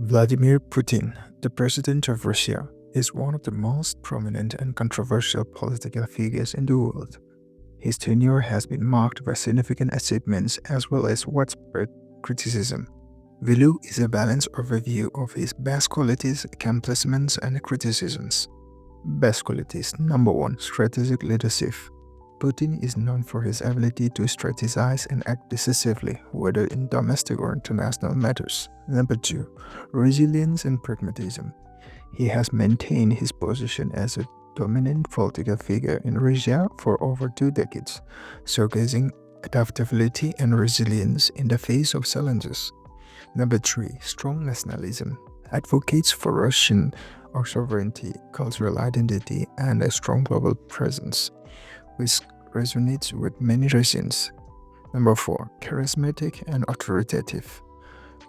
Vladimir Putin, the president of Russia, is one of the most prominent and controversial political figures in the world. His tenure has been marked by significant achievements as well as widespread criticism. Below is a balanced overview of his best qualities, accomplishments, and criticisms. Best qualities. Number 1. Strategic leadership. Putin is known for his ability to strategize and act decisively, whether in domestic or international matters. Number 2. Resilience and pragmatism. He has maintained his position as a dominant political figure in Russia for over 2 decades, showcasing adaptability and resilience in the face of challenges. Number 3. Strong nationalism. Advocates for Russian sovereignty, cultural identity, and a strong global presence, which resonates with many Russians. Number 4. Charismatic and authoritative.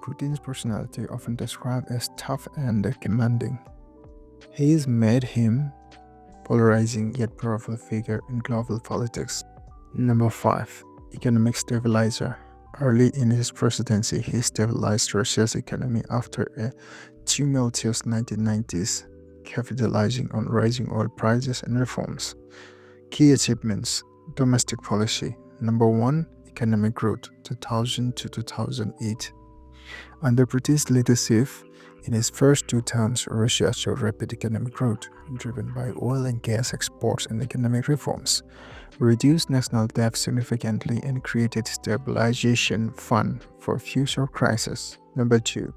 Putin's personality often described as tough and commanding. He has made him polarizing yet powerful figure in global politics. Number 5. Economic stabilizer. Early in his presidency, he stabilized Russia's economy after a tumultuous 1990s, capitalizing on rising oil prices and reforms. Key achievements. Domestic policy. Number 1. Economic growth 2000 to 2008. Under Putin's leadership, in his first 2 terms, Russia showed rapid economic growth, driven by oil and gas exports and economic reforms, reduced national debt significantly, and created stabilization fund for future crises. Number 2.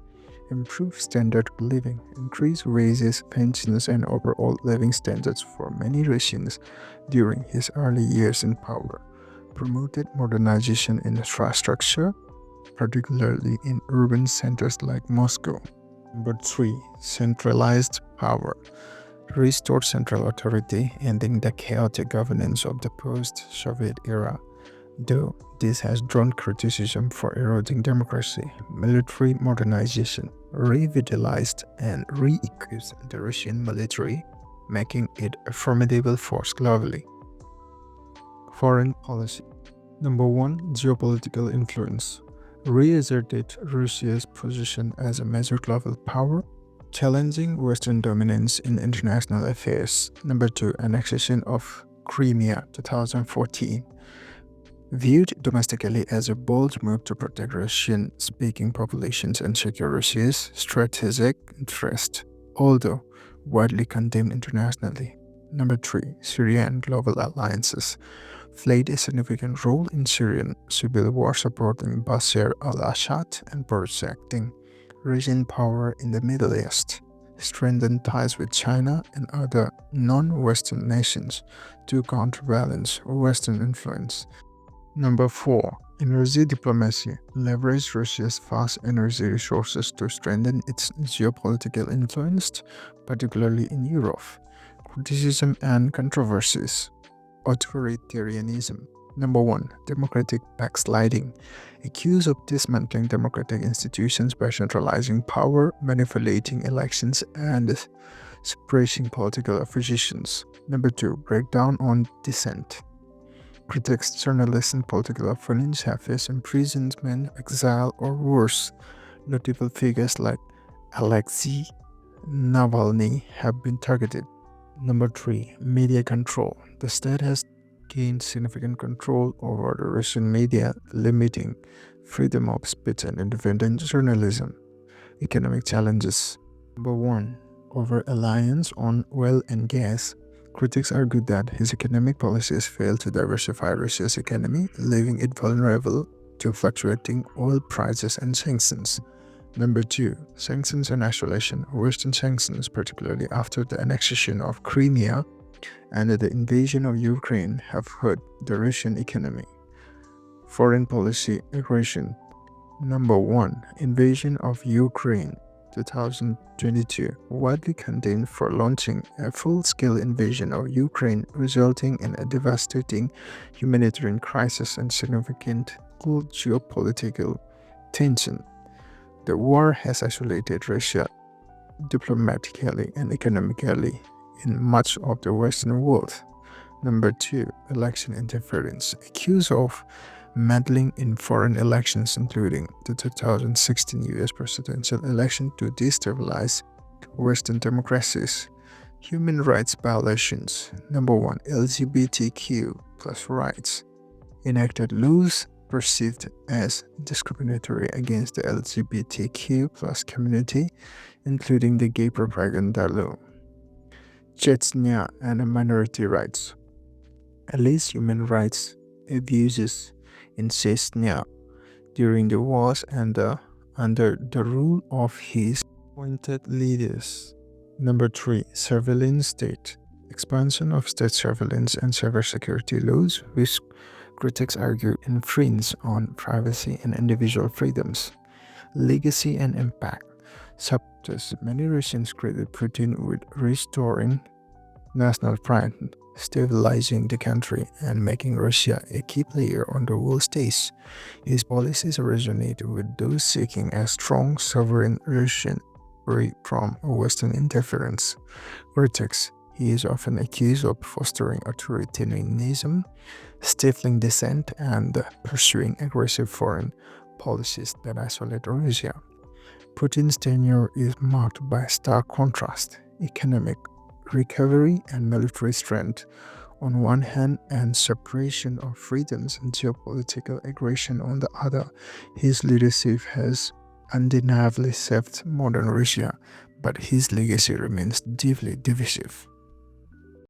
Improved standard of living, increased wages, pensions, and overall living standards for many Russians during his early years in power, promoted modernization in infrastructure, particularly in urban centers like Moscow. Number 3. Centralized power. Restored central authority, ending the chaotic governance of the post-Soviet era. Though this has drawn criticism for eroding democracy, military modernization revitalized and re-equipped the Russian military, making it a formidable force globally. Foreign policy. Number 1. Geopolitical influence. Reasserted Russia's position as a major global power, challenging Western dominance in international affairs. Number 2. Annexation of Crimea 2014. Viewed domestically as a bold move to protect Russian-speaking populations and secure Russia's strategic interest, although widely condemned internationally. Number 3. Syria and global alliances. Played a significant role in Syrian civil war, supporting Bashar al-Assad and projecting Russian power in the Middle East, strengthened ties with China and other non-Western nations to counterbalance Western influence. Number 4. Energy diplomacy. Leveraged Russia's vast energy resources to strengthen its geopolitical influence, particularly in Europe. Criticism and controversies. Authoritarianism. Number 1. Democratic backsliding. Accused of dismantling democratic institutions by centralizing power, manipulating elections, and suppressing political oppositions. Number 2. Breakdown on dissent. Critics, journalists, and political opponents have faced imprisonment, exile, or worse. Notable figures like Alexei Navalny have been targeted. Number 3. Media control. The state has gained significant control over the Russian media, limiting freedom of speech and independent journalism. Economic challenges. Number 1. Over-reliance on oil and gas. Critics argue that his economic policies fail to diversify Russia's economy, leaving it vulnerable to fluctuating oil prices and sanctions. Number 2. Sanctions and isolation. Western sanctions, particularly after the annexation of Crimea and the invasion of Ukraine, have hurt the Russian economy. Foreign policy aggression. Number 1. Invasion of Ukraine 2022, widely condemned for launching a full-scale invasion of Ukraine, resulting in a devastating humanitarian crisis and significant geopolitical tension. The war has isolated Russia diplomatically and economically in much of the Western world. Number 2. Election interference. Accused of meddling in foreign elections, including the 2016 US presidential election, to destabilize Western democracies. Human rights violations. Number 1. LGBTQ plus rights. Enacted laws perceived as discriminatory against the LGBTQ plus community, including the gay propaganda law. Chechnya and minority rights. Alleged human rights abuses in Chechnya during the wars and under the rule of his appointed leaders. Number 3. Surveillance state. Expansion of state surveillance and cybersecurity laws, which critics argue infringe on privacy and individual freedoms. Legacy and impact. Subtest, many Russians credit Putin with restoring national pride, stabilizing the country, and making Russia a key player on the world stage. His policies resonate with those seeking a strong, sovereign Russia free from Western interference. Critics. He is often accused of fostering authoritarianism, stifling dissent, and pursuing aggressive foreign policies that isolate Russia. Putin's tenure is marked by stark contrast: economic recovery and military strength on one hand, and suppression of freedoms and geopolitical aggression on the other. His leadership has undeniably shaped modern Russia, but his legacy remains deeply divisive.